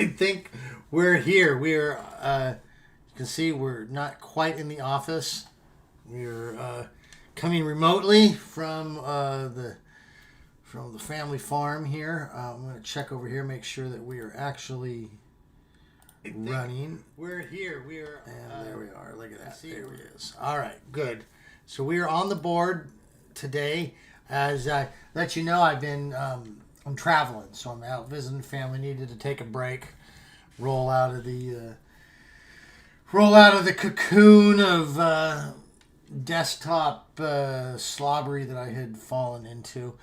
I think we're here. We're, you can see we're not quite in the office. We're coming remotely from the family farm here. I'm going to check over here, make sure that we are actually running. We're here. And there we are. Look at that. There he is. All right, good. So we are on the board today. As I let you know, I'm traveling, so I'm out visiting family. Needed to take a break, roll out of the cocoon of desktop slobbery that I had fallen into.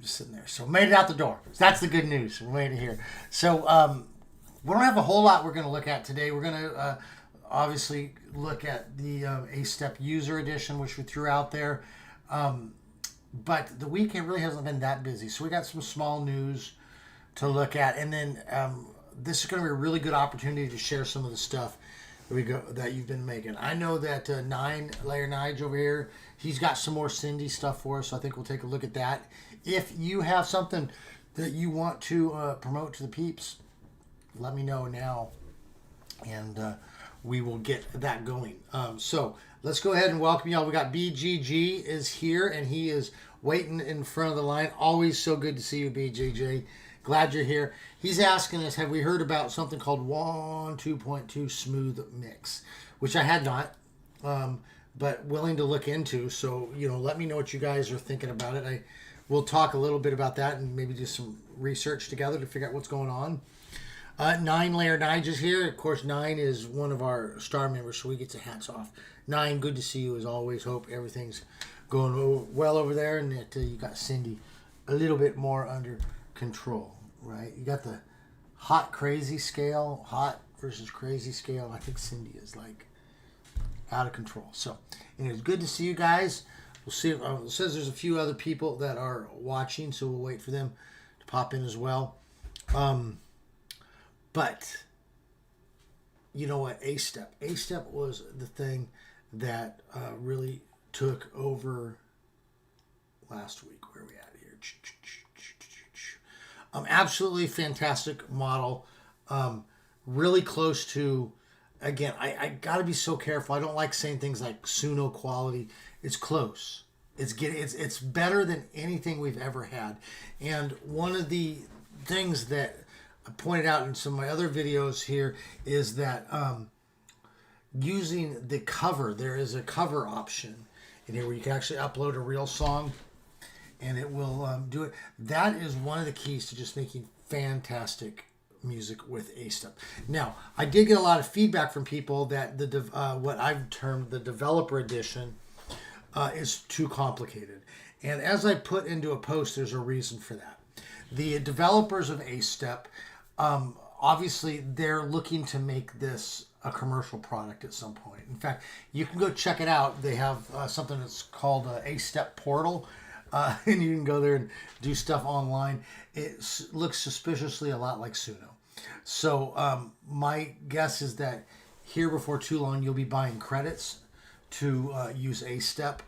Just sitting there. So made it out the door. So that's the good news. We made it here. So we don't have a whole lot we're going to look at today. We're going to obviously look at the A-Step User Edition, which we threw out there. But the weekend really hasn't been that busy. So we got some small news to look at. And then this is going to be a really good opportunity to share some of the stuff that you've been making. I know that Layer Nige over here, he's got some more Cindy stuff for us, so I think we'll take a look at that. If you have something that you want to promote to the peeps, let me know now, and we will get that going. So let's go ahead and welcome y'all. We got BGG is here, and he is waiting in front of the line. Always so good to see you, BGG. Glad you're here. He's asking us, have we heard about something called WAN 2.2 Smooth Mix, which I had not, but willing to look into. So, let me know what you guys are thinking about it. We'll talk a little bit about that and maybe do some research together to figure out what's going on. 9 Layer Nige is here. Of course, 9 is one of our star members, so we get the hats off. 9, good to see you as always. Hope everything's going well over there and that you got Cindy a little bit more under control, right? You got the hot crazy scale, hot versus crazy scale. I think Cindy is like out of control. So, and it's good to see you guys. We'll see. It says there's a few other people that are watching, so we'll wait for them to pop in as well. But you know what? A-Step was the thing that really took over last week. Where are we at here? Absolutely fantastic model. Really close to, again, I got to be so careful. I don't like saying things like Suno quality. It's close. It's better than anything we've ever had. And one of the things that I pointed out in some of my other videos here is that using the cover, there is a cover option in here where you can actually upload a real song and it will do it. That is one of the keys to just making fantastic music with A-Step. Now, I did get a lot of feedback from people that what I've termed the developer edition is too complicated. And as I put into a post, there's a reason for that. The developers of A-Step, obviously, they're looking to make this a commercial product at some point. In fact, you can go check it out. They have something that's called A-Step Portal, and you can go there and do stuff online. It looks suspiciously a lot like Suno. So my guess is that here before too long, you'll be buying credits to use A-Step.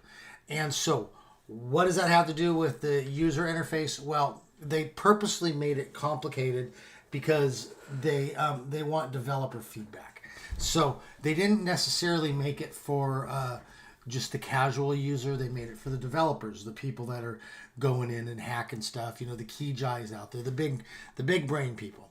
And so what does that have to do with the user interface? Well, they purposely made it complicated because they want developer feedback. So they didn't necessarily make it for just the casual user. They made it for the developers, the people that are going in and hacking stuff. The key guys out there, the big brain people.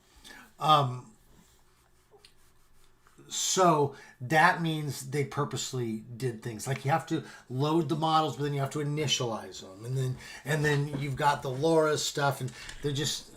So that means they purposely did things like you have to load the models, but then you have to initialize them, and then you've got the LoRa stuff, and they're just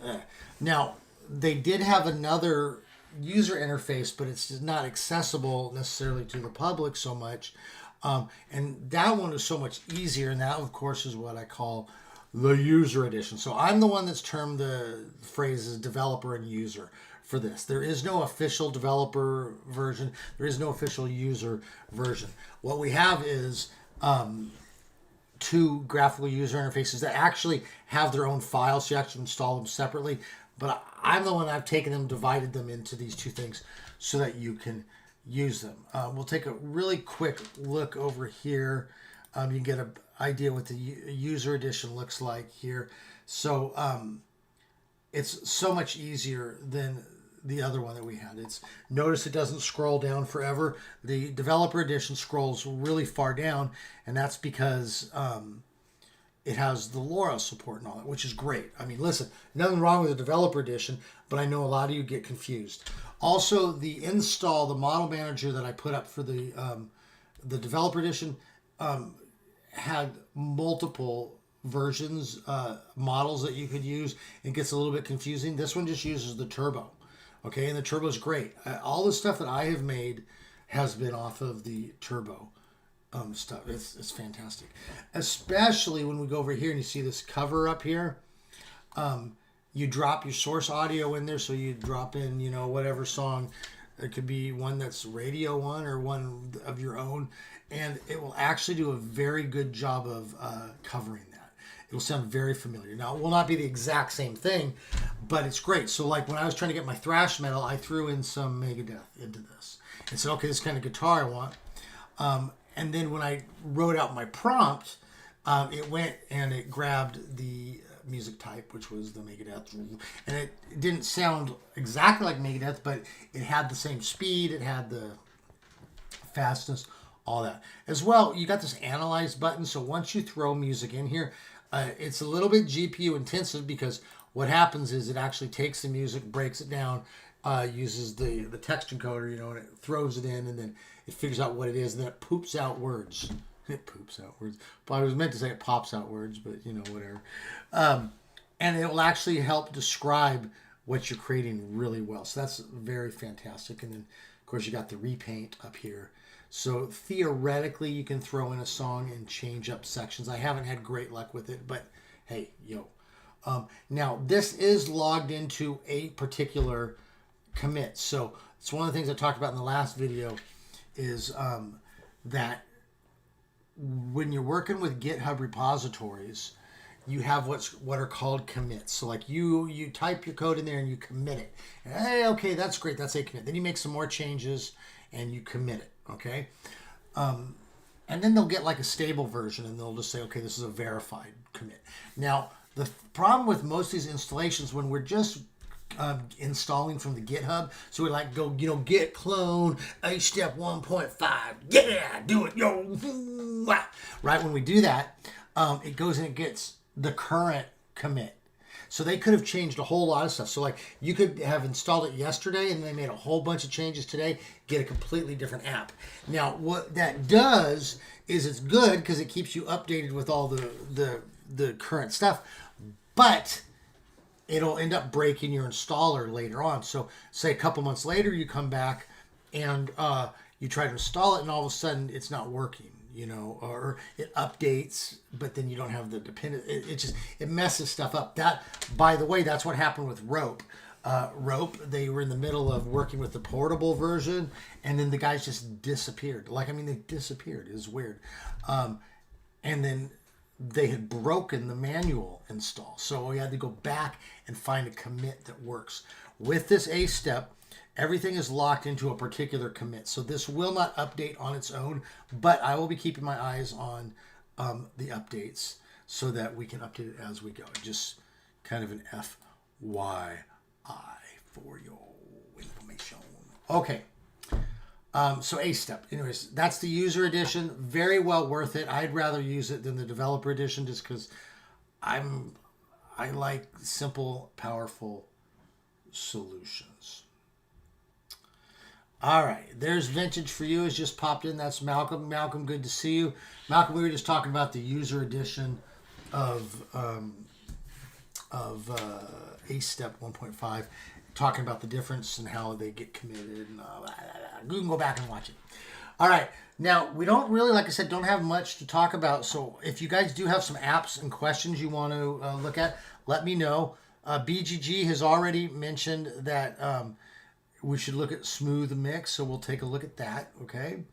now they did have another user interface, but it's just not accessible necessarily to the public so much, and that one is so much easier, and that of course is what I call the user edition. So I'm the one that's termed the phrases developer and user for this. There is no official developer version. There is no official user version. What we have is two graphical user interfaces that actually have their own files. So you actually install them separately. But I'm the one, I've taken them, divided them into these two things so that you can use them. We'll take a really quick look over here. You can get an idea what the user edition looks like here. So it's so much easier than the other one that we had. Notice it doesn't scroll down forever. The developer edition scrolls really far down, and that's because it has the LoRa support and all that, which is great. I mean, listen, nothing wrong with the developer edition, but I know a lot of you get confused. Also, the model manager that I put up for the developer edition had multiple versions, models that you could use. It gets a little bit confusing. This one just uses the turbo. Okay, and the turbo is great. All the stuff that I have made has been off of the turbo stuff. It's fantastic. Especially when we go over here and you see this cover up here. You drop your source audio in there, so you drop in, whatever song. It could be one that's radio one or one of your own, and it will actually do a very good job of covering that. It will sound very familiar. Now, it will not be the exact same thing, but it's great. So, like when I was trying to get my thrash metal, I threw in some Megadeth into this and said, okay, this kind of guitar I want. And then when I wrote out my prompt, it went and it grabbed the music type, which was the Megadeth, and it didn't sound exactly like Megadeth, but it had the same speed, it had the fastness, all that. As well, you got this analyze button, so once you throw music in here, it's a little bit GPU intensive, because what happens is it actually takes the music, breaks it down, uses the text encoder, and it throws it in, and then it figures out what it is, and then it poops out words. It poops out words. Well, I was meant to say it pops out words, but whatever. And it will actually help describe what you're creating really well. So that's very fantastic. And then, of course, you got the repaint up here. So theoretically, you can throw in a song and change up sections. I haven't had great luck with it, but hey, now, this is logged into a particular commit. So it's one of the things I talked about in the last video is that when you're working with GitHub repositories, you have what are called commits. So like you type your code in there and you commit it. And, hey, okay, that's great. That's a commit. Then you make some more changes and you commit it. Okay. And then they'll get like a stable version and they'll just say, okay, this is a verified commit. Now, the problem with most of these installations, when we're just installing from the GitHub, so we like go git clone step 1.5, yeah, do it, right? When we do that, it goes and it gets the current commit. So they could have changed a whole lot of stuff. So like you could have installed it yesterday and they made a whole bunch of changes today, get a completely different app. Now what that does is it's good because it keeps you updated with all the current stuff, but it'll end up breaking your installer later on. So say a couple months later, you come back and you try to install it and all of a sudden it's not working, or it updates, but then you don't have the dependent, it messes stuff up. That, by the way, that's what happened with Rope. Rope, they were in the middle of working with the portable version and then the guys just disappeared. They disappeared. It was weird. And then they had broken the manual install. So we had to go back and find a commit that works. With this A step, everything is locked into a particular commit. So this will not update on its own, but I will be keeping my eyes on the updates so that we can update it as we go. Just kind of an FYI for your information. Okay. So A step. Anyways, that's the user edition. Very well worth it. I'd rather use it than the developer edition just because I like simple, powerful solutions. All right, there's Vintage for You has just popped in. That's Malcolm. Malcolm, good to see you. Malcolm, we were just talking about the user edition of A Step 1.5, talking about the difference and how they get committed. And you can go back and watch it. All right, now we don't really, like I said, don't have much to talk about. So if you guys do have some apps and questions you want to look at, let me know. BGG has already mentioned that we should look at Smooth Mix, so we'll take a look at that, okay?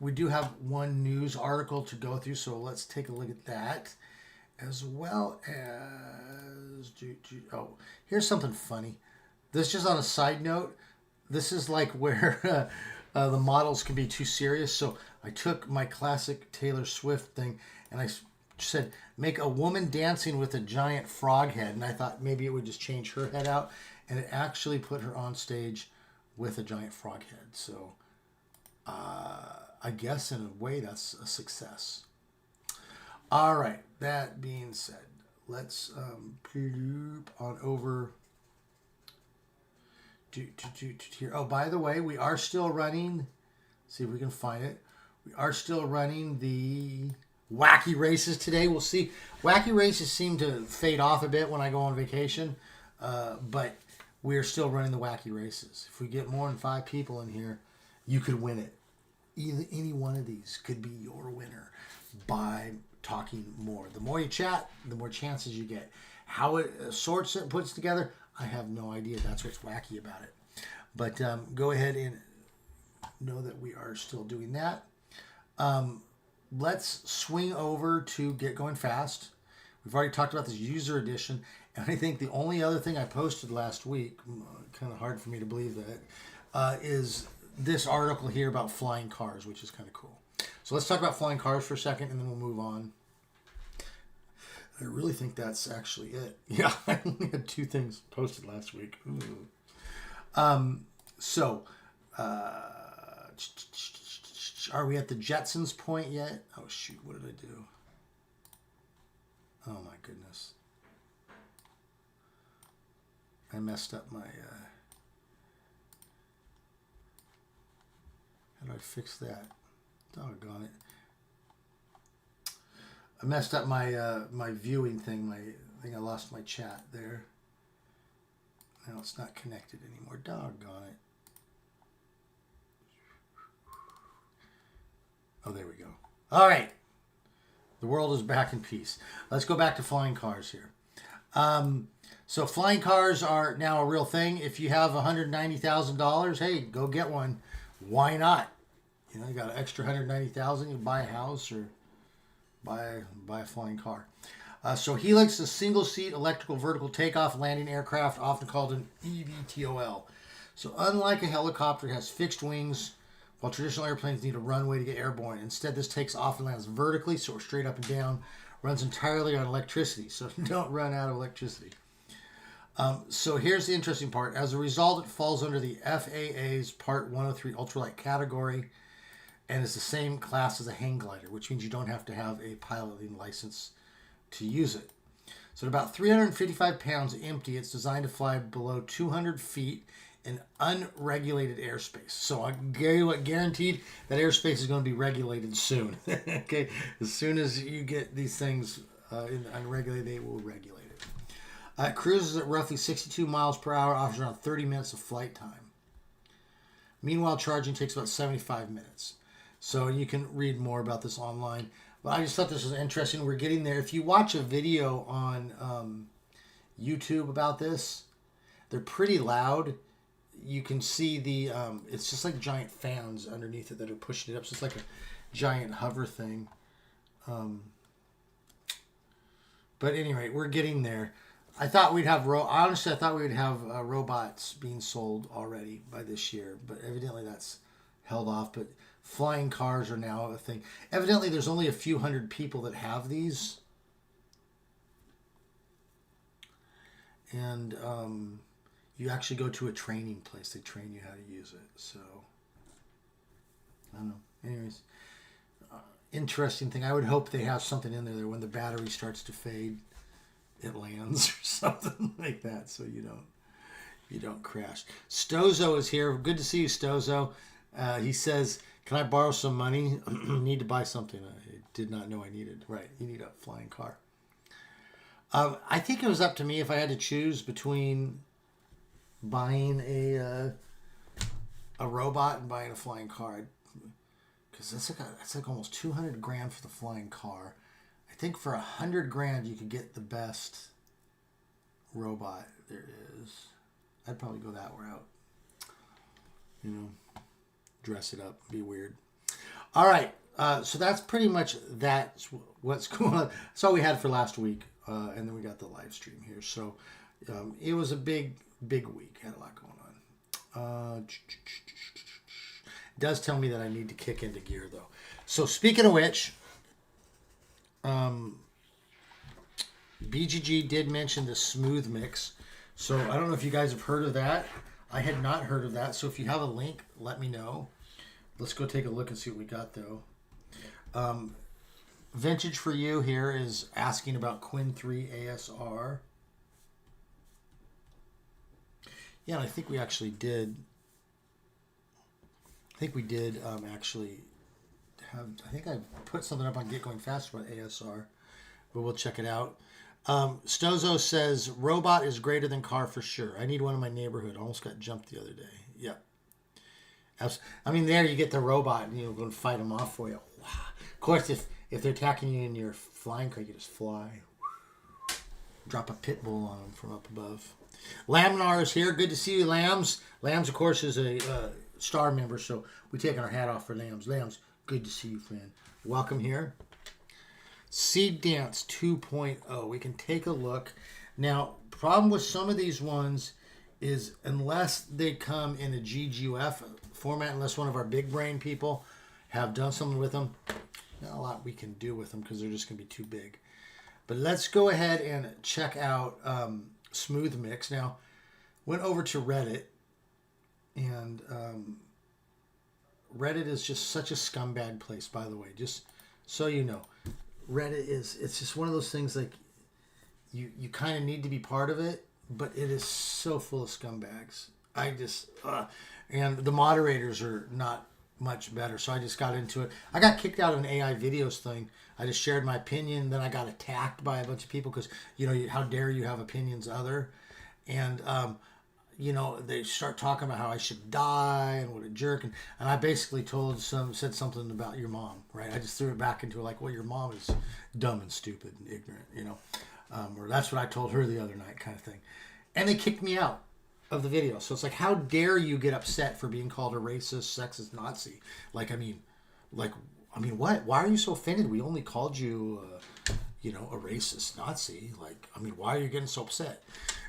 We do have one news article to go through, so let's take a look at that. As well as... Oh, here's something funny. This just on a side note. This is like where the models can be too serious. So I took my classic Taylor Swift thing, and I said, make a woman dancing with a giant frog head. And I thought maybe it would just change her head out. and it actually put her on stage with a giant frog head. So I guess in a way that's a success. All right, that being said, let's on over to here. Oh, by the way, we are still running. See if we can find it. We are still running the wacky races today. We'll see. Wacky races seem to fade off a bit when I go on vacation, but we're still running the wacky races. If we get more than 5 people in here, you could win it. Any one of these could be your winner by talking more. The more you chat, the more chances you get. How it sorts it, puts together, I have no idea. That's what's wacky about it. But go ahead and know that we are still doing that. Let's swing over to Get Going Fast. We've already talked about this user edition, and I think the only other thing I posted last week, kind of hard for me to believe that, is this article here about flying cars, which is kind of cool. So let's talk about flying cars for a second, and then we'll move on. I really think that's actually it. Yeah, I only had 2 things posted last week. So, are we at the Jetsons point yet? Oh, shoot, what did I do? Oh, my goodness. I messed up my... how do I fix that? Doggone it. I messed up my my viewing thing. I think I lost my chat there. Now it's not connected anymore. Doggone it. Oh, there we go. All right. The world is back in peace. Let's go back to flying cars here. So flying cars are now a real thing. If you have $190,000, hey, go get one. Why not? You know, you got an extra $190,000, you buy a house or buy a flying car. So Helix is a single-seat electrical vertical takeoff landing aircraft, often called an eVTOL. So unlike a helicopter, it has fixed wings, while traditional airplanes need a runway to get airborne. Instead, this takes off and lands vertically, so it's straight up and down, runs entirely on electricity, so don't run out of electricity. So here's the interesting part. As a result, it falls under the FAA's Part 103 ultralight category and is the same class as a hang glider, which means you don't have to have a piloting license to use it. So at about 355 pounds empty, it's designed to fly below 200 feet in unregulated airspace. So I guaranteed that airspace is going to be regulated soon. Okay, as soon as you get these things in unregulated, they will regulate it. It cruises at roughly 62 miles per hour, offers around 30 minutes of flight time. Meanwhile, charging takes about 75 minutes. So you can read more about this online. But I just thought this was interesting. We're getting there. If you watch a video on YouTube about this, they're pretty loud. You can see the, it's just like giant fans underneath it that are pushing it up. So it's like a giant hover thing. But anyway, we're getting there. I thought we'd have, honestly, I thought we would have robots being sold already by this year. But evidently that's held off. But flying cars are now a thing. Evidently there's only a few hundred people that have these. And you actually go to a training place. They train you how to use it. So, I don't know. Anyways, interesting thing. I would hope they have something in there that when the battery starts to fade, it lands or something like that, so you don't crash. Stozo is here. Good to see you, Stozo. He says, "Can I borrow some money? Need to buy something I did not know I needed." Right, you need a flying car. I think it was up to me if I had to choose between buying a robot and buying a flying car, because that's like almost $200,000 for the flying car. I think for $100,000 you could get the best robot there is. I'd probably go that route. You know, dress it up, be weird. All right, so that's pretty much what's going on. That's all we had for last week, and then we got the live stream here. So it was a big week. Had a lot going on. It does tell me that I need to kick into gear though. So speaking of which, BGG did mention the smooth mix. So I don't know if you guys have heard of that. I had not heard of that. So if you have a link, let me know. Let's go take a look and see what we got, though. Vintage for You here is asking about Quinn 3 ASR. Yeah, and I think we actually did. I think we did actually have. I think I put something up on Get Going Fast about ASR, but we'll check it out. Stozo says robot is greater than car for sure. I need one in my neighborhood. I almost got jumped the other day. Yep. I mean, there you get the robot and you're going to fight them off for you. Wow. Of course, if they're attacking you in your flying car, you just fly. Drop a pit bull on them from up above. Lamnar is here. Good to see you, Lambs. Lambs, of course, is a star member, so we're taking our hat off for Lambs. Lambs, good to see you, friend. Welcome here. Seed Dance 2.0. We can take a look. Now, problem with some of these ones is unless they come in a GGUF format, unless one of our big brain people have done something with them, not a lot we can do with them because they're just going to be too big. But let's go ahead and check out Smooth Mix. Now, went over to Reddit, and Reddit is just such a scumbag place, by the way, just so you know. Reddit it's just one of those things like you kind of need to be part of it, but it is so full of scumbags. And the moderators are not much better, so I just got into it. I got kicked out of an AI videos thing. I just shared my opinion, then I got attacked by a bunch of people because, how dare you have opinions other, and they start talking about how I should die and what a jerk, and I basically said something about your mom, right? I just threw it back into it like, well, your mom is dumb and stupid and ignorant, or that's what I told her the other night, kind of thing, and they kicked me out of the video. So it's like, how dare you get upset for being called a racist, sexist, Nazi? What? Why are you so offended? We only called you, a racist, Nazi. Why are you getting so upset?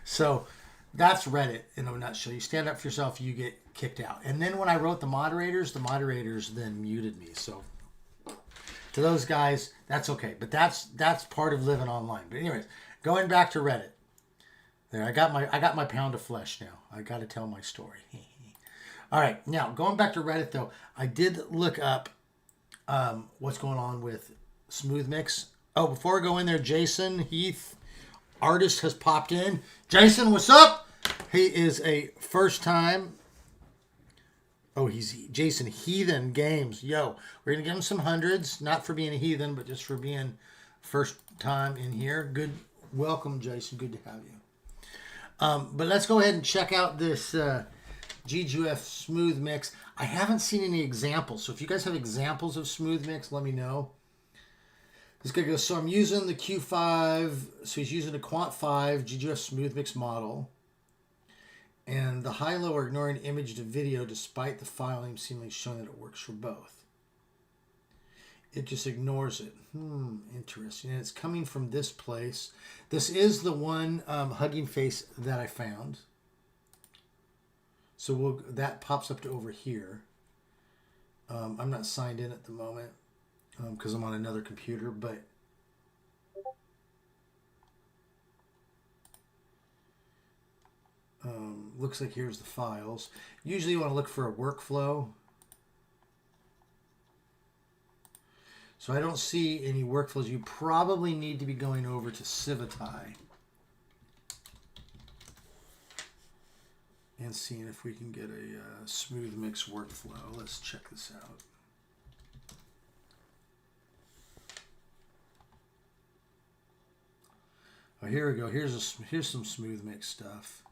So that's Reddit in a nutshell. You stand up for yourself, you get kicked out. And then when I wrote the moderators then muted me. So to those guys, that's okay. But that's part of living online. But anyways, going back to Reddit. There, I got my pound of flesh now. I got to tell my story. All right, now going back to Reddit though, I did look up what's going on with Smooth Mix. Oh, before I go in there, Jason Heath, artist, has popped in. Jason, what's up? He is a first time. Oh, he's Jason Heathen Games. Yo, we're gonna give him some hundreds, not for being a heathen, but just for being first time in here. Good, welcome, Jason. Good to have you. But let's go ahead and check out this GGUF Smooth Mix. I haven't seen any examples, so if you guys have examples of Smooth Mix, let me know. This guy goes, so I'm using the Q5, so he's using a Quant 5 GGUF Smooth Mix model. And the high-low are ignoring image to video despite the file name seemingly showing that it works for both. It just ignores it. Interesting. And it's coming from this place. This is the one Hugging Face that I found. So that pops up to over here. I'm not signed in at the moment because I'm on another computer, but looks like here's the files. Usually you want to look for a workflow. So I don't see any workflows. You probably need to be going over to Civitai and seeing if we can get a Smooth Mix workflow. Let's check this out. Oh, here we go. Here's some Smooth Mix stuff.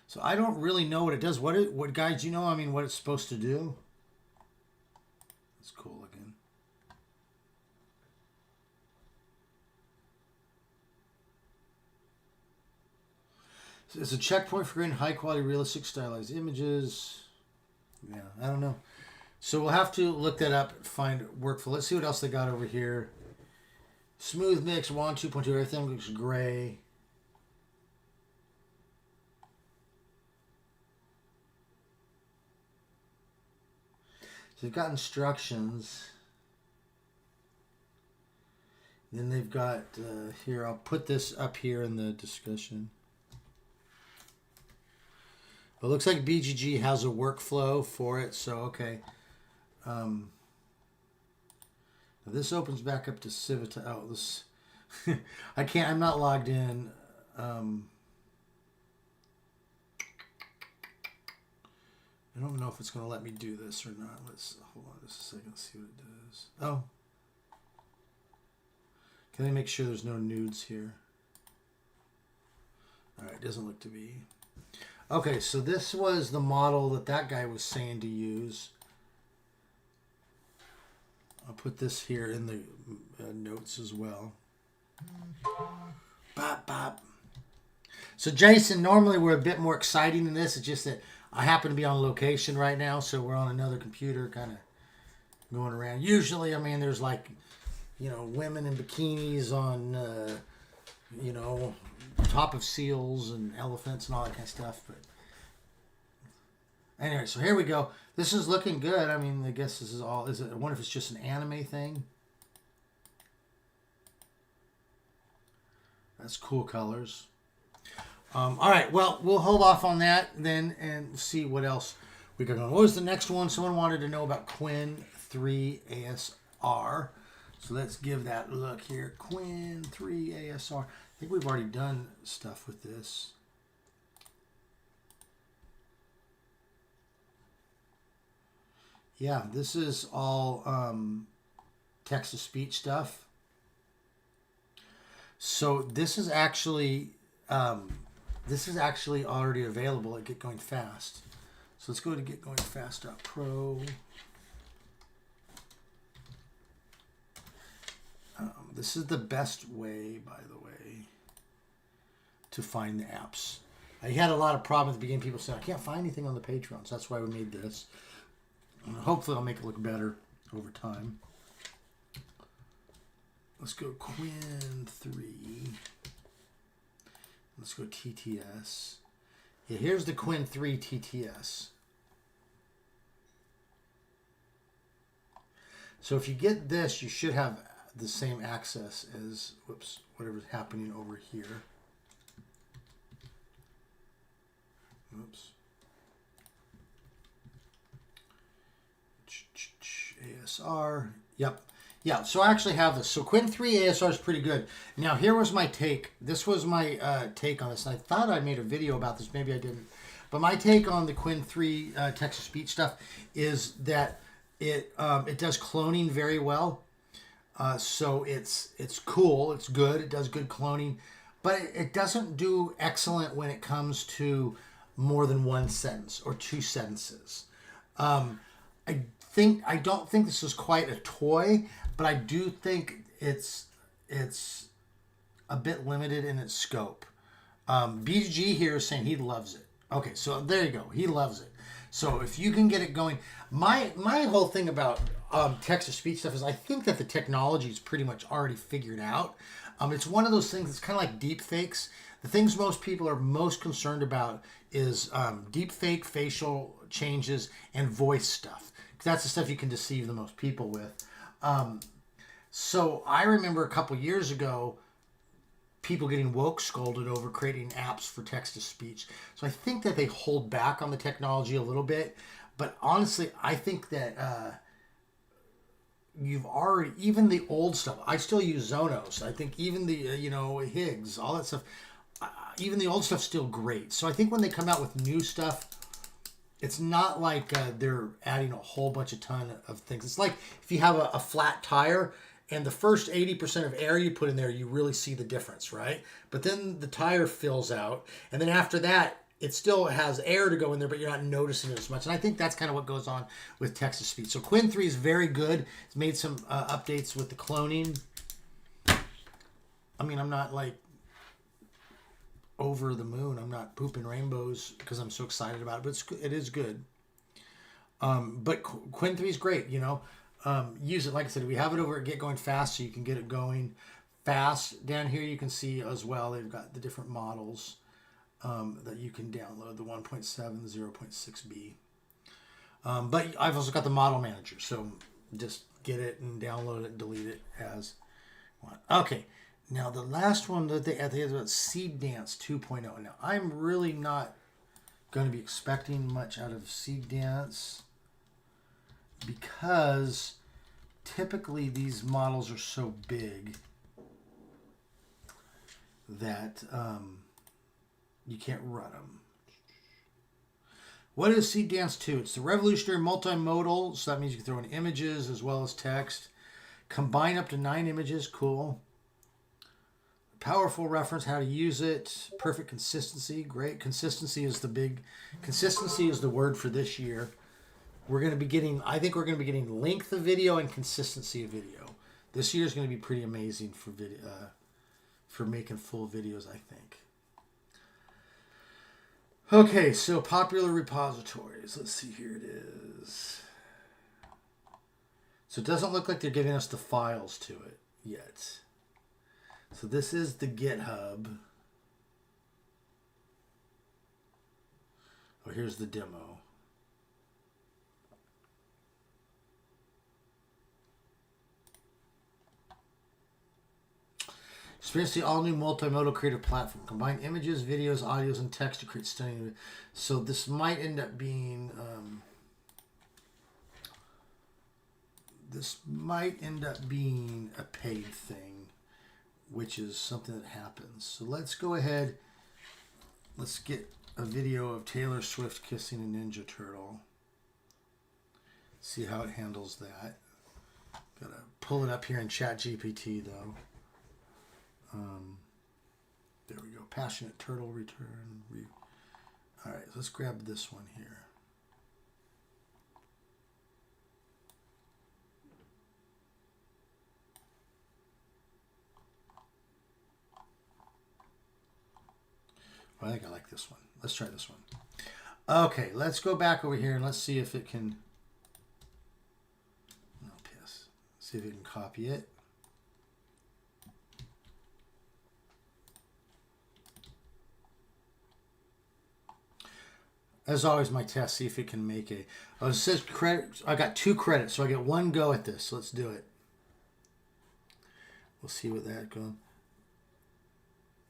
So I don't really know what it does. What guys, what it's supposed to do? It's cool looking. It's a checkpoint for creating high-quality, realistic, stylized images. Yeah, I don't know. So we'll have to look that up, find workflow. Let's see what else they got over here. Smooth Mix, WAN 2.2, everything looks gray. So they've got instructions. Then they've got, here, I'll put this up here in the discussion. It looks like BGG has a workflow for it, so okay. This opens back up to Civita. Oh, this I can't. I'm not logged in. I don't know if it's going to let me do this or not. Let's hold on just a second. See what it does. Oh, can I make sure there's no nudes here? All right, doesn't look to be. Okay, so this was the model that guy was saying to use. I'll put this here in the notes as well. Bop, bop. So Jason, normally we're a bit more exciting than this. It's just that I happen to be on location right now, so we're on another computer kind of going around. Usually, I mean, there's like, you know, women in bikinis on, you know, top of seals and elephants and all that kind of stuff. But anyway, so here we go. This is looking good. I mean, I guess this is all. Is it? I wonder if it's just an anime thing. That's cool colors. All right. Well, we'll hold off on that then and see what else we got going. What was the next one? Someone wanted to know about Quinn 3 ASR. So let's give that a look here. Quinn 3 ASR. I think we've already done stuff with this. Yeah, this is all text-to-speech stuff. So this is actually already available at Get Going Fast. So let's go to getgoingfast.pro. This is the best way, by the way, to find the apps. I had a lot of problems at the beginning. People said, I can't find anything on the Patreon. So that's why we made this. Hopefully I'll make it look better over time. Let's go Quinn 3. Let's go TTS. Yeah, here's the Quinn 3 TTS. So if you get this, you should have the same access as, whoops, whatever's happening over here. Oops. ASR. Yep. Yeah, so I actually have this. So Quinn 3 ASR is pretty good. Now, here was my take. This was my take on this. And I thought I made a video about this. Maybe I didn't. But my take on the Quinn 3 text-to-speech stuff is that it does cloning very well. So it's cool. It's good. It does good cloning. But it doesn't do excellent when it comes to more than one sentence or two sentences. I don't think this is quite a toy, but I do think it's a bit limited in its scope. BG here is saying he loves it. Okay, so there you go. He loves it. So if you can get it going, my whole thing about text-to-speech stuff is I think that the technology is pretty much already figured out. It's one of those things that's kind of like deep fakes. The things most people are most concerned about is deep fake facial changes and voice stuff. That's the stuff you can deceive the most people with. So I remember a couple years ago, people getting woke scolded over creating apps for text-to-speech. So I think that they hold back on the technology a little bit. But honestly, I think that you've already, even the old stuff, I still use Zonos. I think even the, Higgs, all that stuff, even the old stuff's still great. So I think when they come out with new stuff, it's not like they're adding a whole bunch of ton of things. It's like if you have a flat tire and the first 80% of air you put in there, you really see the difference, right? But then the tire fills out. And then after that, it still has air to go in there, but you're not noticing it as much. And I think that's kind of what goes on with text-to-speech. So Quinn 3 is very good. It's made some updates with the cloning. I mean, I'm not like over the moon. I'm not pooping rainbows because I'm so excited about it, but it is good. But Quinn 3 is great, use it. Like I said, we have it over at Get Going Fast, so you can get it going fast. Down here you can see as well, they've got the different models that you can download, the 1.7, the 0.6B. But I've also got the model manager, so just get it and download it and delete it as one. Okay. Now, the last one that they had about Seed Dance 2.0. Now, I'm really not going to be expecting much out of Seed Dance because typically these models are so big that you can't run them. What is Seed Dance 2? It's the revolutionary multimodal, so that means you can throw in images as well as text. Combine up to 9 images, cool. Powerful reference, how to use it. Perfect consistency, great. Consistency is the word for this year. We're going to be getting, I think we're going to be getting length of video and consistency of video. This year is going to be pretty amazing for video, for making full videos, I think. Okay, so popular repositories. Let's see, here it is. So it doesn't look like they're giving us the files to it yet. So this is the GitHub. Oh, here's the demo. Experience the all-new multimodal creative platform. Combine images, videos, audios, and text to create stunning. So this might end up being a paid thing, which is something that happens. So let's go ahead. Let's get a video of Taylor Swift kissing a Ninja Turtle. See how it handles that. Gotta pull it up here in ChatGPT though. There we go. Passionate Turtle Return. All right, let's grab this one here. Well, I think I like this one. Let's try this one. Okay, let's go back over here and let's see if it can. No piss. See if it can copy it. As always, my test, see if it can make a... Oh, it says credit. I got 2 credits, so I get 1 go at this. So let's do it. We'll see what that goes.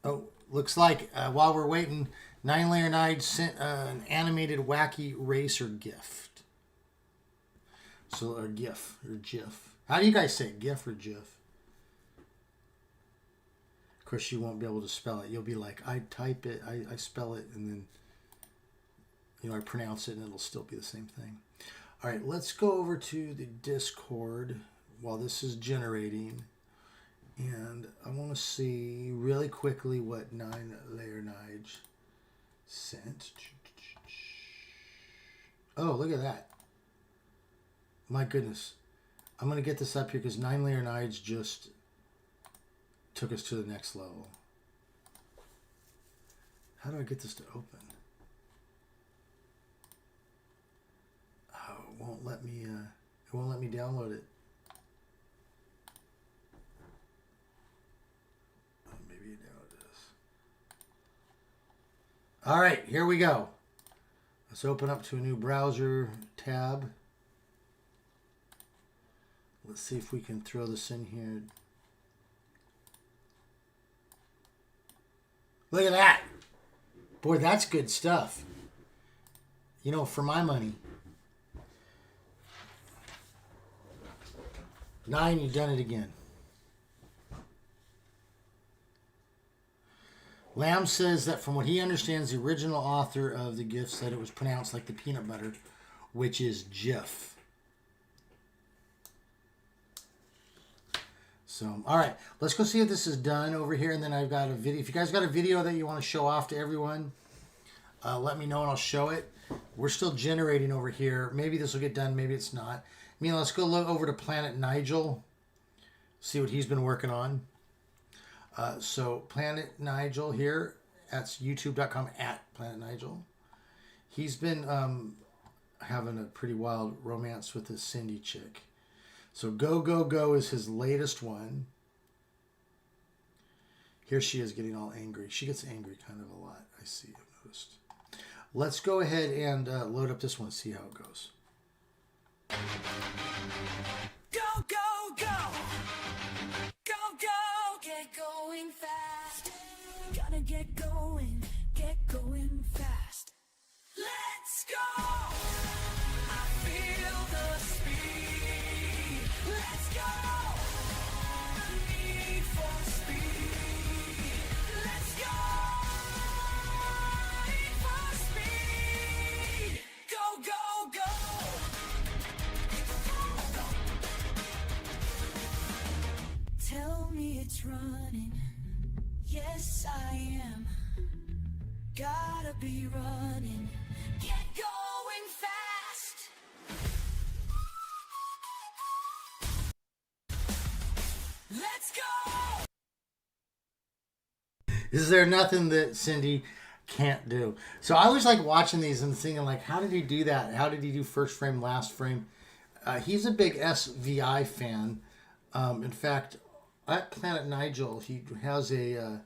Oh, looks like while we're waiting, 9Layer Nige sent an animated wacky racer gift. So, or GIF, or GIF. How do you guys say it? GIF or GIF? Of course, you won't be able to spell it. You'll be like, I type it, I spell it, and then... You know, I pronounce it and it'll still be the same thing. All right, let's go over to the Discord while this is generating. And I want to see really quickly what 9Layer Nige sent. Oh, look at that. My goodness. I'm going to get this up here because 9Layer Nige just took us to the next level. How do I get this to open? It won't let me download it. Oh, maybe now it is. All right, here we go. Let's open up to a new browser tab. Let's see if we can throw this in here. Look at that. Boy, that's good stuff. You know, for my money. 9, you've done it again. Lamb says that from what he understands, the original author of the GIF said it was pronounced like the peanut butter, which is GIF. So, all right, let's go see if this is done over here, and then I've got a video. If you guys got a video that you want to show off to everyone, let me know and I'll show it. We're still generating over here. Maybe this will get done, maybe it's not. Let's go look over to Planet Nigel, see what he's been working on. So Planet Nigel here, that's youtube.com @PlanetNigel. He's been having a pretty wild romance with this Cindy chick. So Go Go Go is his latest one. Here she is getting all angry. She gets angry kind of a lot, I see, I've noticed. Let's go ahead and load up this one, see how it goes. Go, go, go! Go, go! Get going fast. Gotta get going fast. Let's go. I feel the speed. Let's go. Need for speed. Let's go. Need for speed. Go, go, go. Tell me it's running. Yes, I am. Gotta be running. Get going fast. Let's go. Is there nothing that Cindy can't do? So I always like watching these and thinking, like, how did he do that? How did he do first frame, last frame? He's a big SVI fan. In fact, at Planet Nigel, he has a...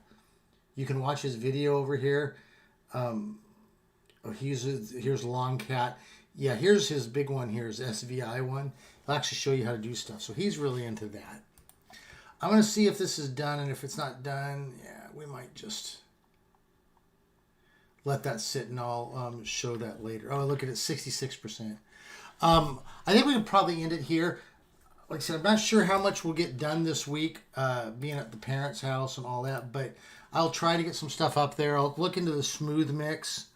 you can watch his video over here. Here's Long Cat. Yeah, here's his big one. Here's SVI one. He'll actually show you how to do stuff. So he's really into that. I'm going to see if this is done, and if it's not done, yeah, we might just let that sit, and I'll show that later. Oh, look at it, 66%. I think we could probably end it here. Like I said, I'm not sure how much we'll get done this week, being at the parents' house and all that, but I'll try to get some stuff up there. I'll look into the smooth mix.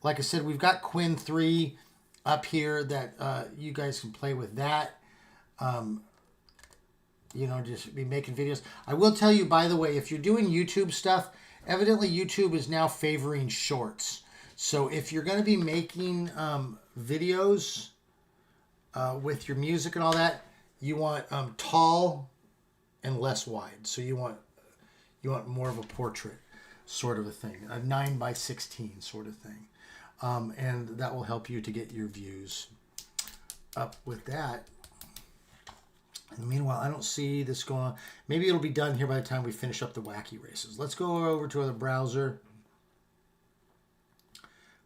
Like I said, we've got Quinn 3 up here that you guys can play with that. Just be making videos. I will tell you, by the way, if you're doing YouTube stuff, evidently YouTube is now favoring shorts. So if you're going to be making videos with your music and all that, you want tall and less wide. So you want more of a portrait sort of a thing, a 9:16 sort of thing, and that will help you to get your views up with that. And meanwhile, I don't see this going on. Maybe it'll be done here by the time we finish up the wacky races. Let's go over to the browser.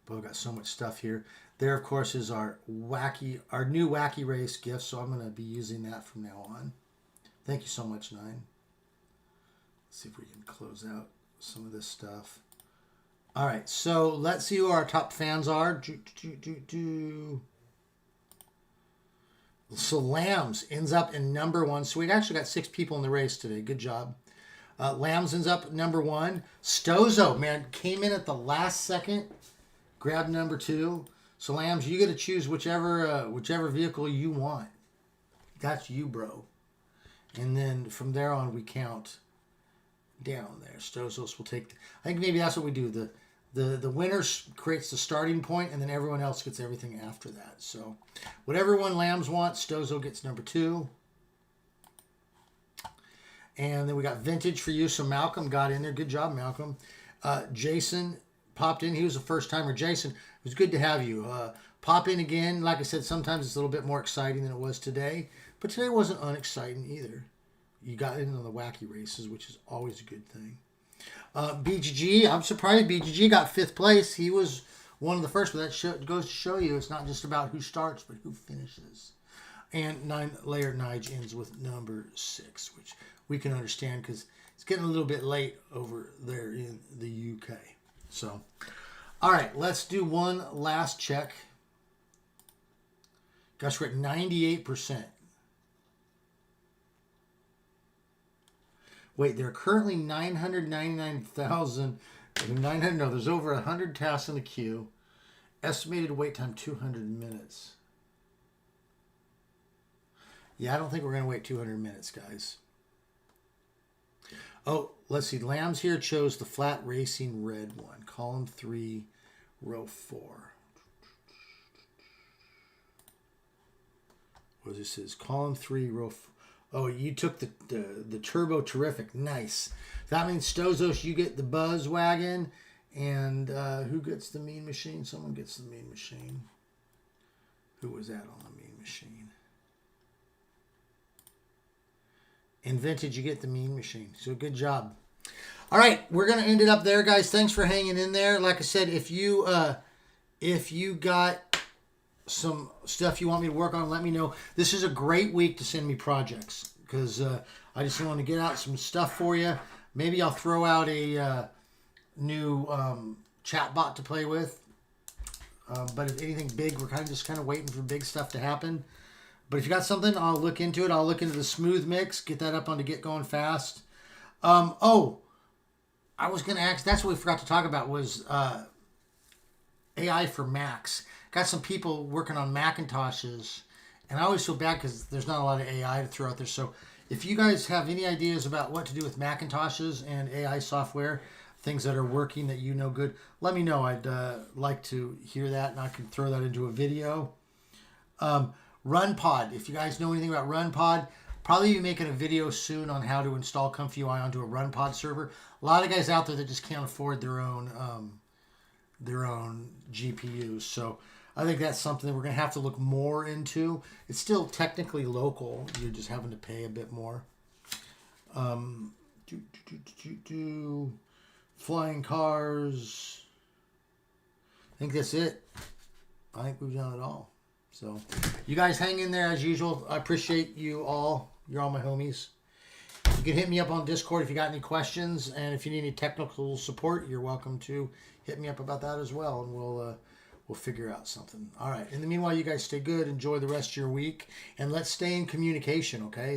But we've got so much stuff here. There, of course, is our new wacky race gift. So I'm going to be using that from now on. Thank you so much, Nine. Let's see if we can close out some of this stuff. All right, so let's see who our top fans are. So Lambs ends up in number 1. So we actually got 6 people in the race today. Good job. Lambs ends up number 1. Stozo, man, came in at the last second. Grabbed number 2. So Lambs, you get to choose whichever vehicle you want. That's you, bro. And then from there on, we count down there. Stozos will take... I think maybe that's what we do. The winner creates the starting point, and then everyone else gets everything after that. So whatever one Lambs wants, Stozo gets number 2. And then we got Vintage for you. So Malcolm got in there. Good job, Malcolm. Jason popped in. He was a first-timer. Jason, it was good to have you. Pop in again. Like I said, sometimes it's a little bit more exciting than it was today. But today wasn't unexciting either. You got in on the wacky races, which is always a good thing. BGG, I'm surprised BGG got 5th place. He was one of the first, but that goes to show you it's not just about who starts, but who finishes. And Layered Nige ends with number 6, which we can understand because it's getting a little bit late over there in the UK. So, all right, let's do one last check. Gosh, we're at 98%. Wait, there are currently 999,000. 900. No, there's over 100 tasks in the queue. Estimated wait time 200 minutes. Yeah, I don't think we're going to wait 200 minutes, guys. Oh, let's see. Lambs here chose the flat racing red one. Column 3, row 4. What this is? Column 3, row 4. Oh, you took the Turbo Terrific. Nice. That means Stozos, you get the Buzz Wagon. And who gets the Mean Machine? Someone gets the Mean Machine. Who was that on the Mean Machine? In Vintage, you get the Mean Machine. So good job. All right, we're going to end it up there, guys. Thanks for hanging in there. Like I said, if you got some stuff you want me to work on, let me know. This is a great week to send me projects because I just want to get out some stuff for you. Maybe I'll throw out a new chat bot to play with. But if anything big, we're just kind of waiting for big stuff to happen. But if you got something, I'll look into it. I'll look into the smooth mix, get that up on to Get Going Fast. Oh, I was going to ask, that's what we forgot to talk about was AI for Macs. Got some people working on Macintoshes, and I always feel bad because there's not a lot of AI to throw out there. So if you guys have any ideas about what to do with Macintoshes and AI software, things that are working that you know good, let me know. I'd like to hear that, and I can throw that into a video. RunPod. If you guys know anything about RunPod, probably be making a video soon on how to install Comfy UI onto a RunPod server. A lot of guys out there that just can't afford their own GPUs. So I think that's something that we're going to have to look more into. It's still technically local. You're just having to pay a bit more. Flying cars. I think that's it. I think we've done it all. So you guys hang in there as usual. I appreciate you all. You're all my homies. You can hit me up on Discord if you got any questions, and if you need any technical support, you're welcome to hit me up about that as well, and we'll figure out something. All right. In the meanwhile, you guys stay good. Enjoy the rest of your week, and let's stay in communication. Okay.